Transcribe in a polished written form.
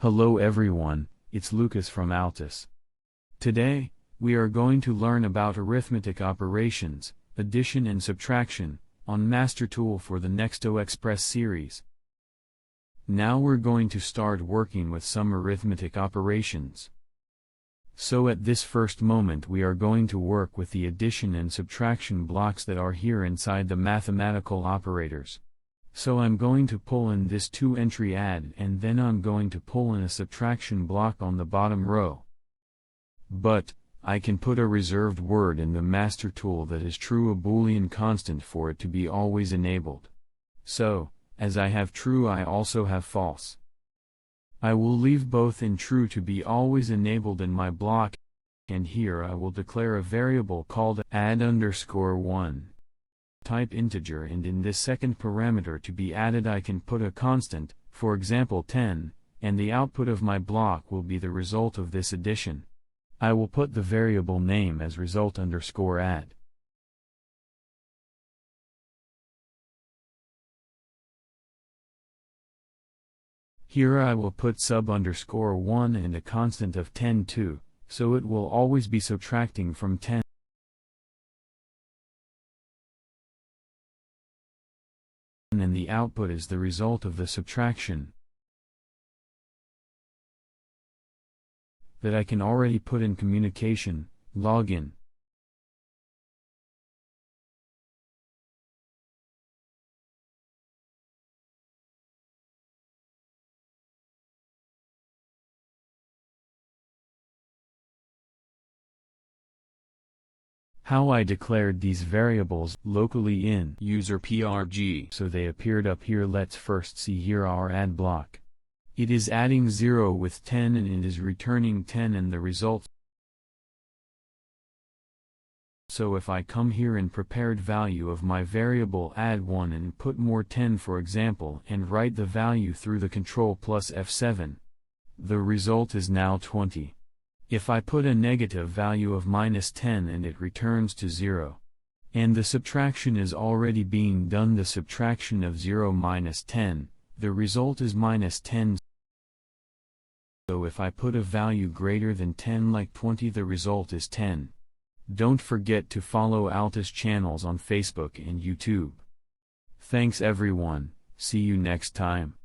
Hello everyone, it's Lucas from Altus. Today, we are going to learn about arithmetic operations, addition and subtraction, on MasterTool for the Nexto Xpress series. Now we're going to start working with some arithmetic operations. So at this first moment we are going to work with the addition and subtraction blocks that are here inside the mathematical operators. So I'm going to pull in this 2-entry add and then I'm going to pull in a subtraction block on the bottom row. But, I can put a reserved word in the MasterTool that is true, a Boolean constant, for it to be always enabled. So, as I have true I also have false. I will leave both in true to be always enabled in my block, and here I will declare a variable called add_1. Type integer, and in this second parameter to be added I can put a constant, for example 10, and the output of my block will be the result of this addition. I will put the variable name as result_add. Here I will put sub_1 and a constant of 10 too, so it will always be subtracting from 10. And the output is the result of the subtraction that I can already put in communication, login. How I declared these variables locally in user PRG, so they appeared up here. Let's first see here our add block. It is adding 0 with 10 and it is returning 10 and the result. So if I come here in prepared value of my variable add1 and put more 10 for example and write the value through the control plus F7, the result is now 20. If I put a negative value of -10 and it returns to 0. And the subtraction is already being done, the subtraction of 0 minus 10, the result is -10. So if I put a value greater than 10 like 20, the result is 10. Don't forget to follow Altus channels on Facebook and YouTube. Thanks everyone, see you next time.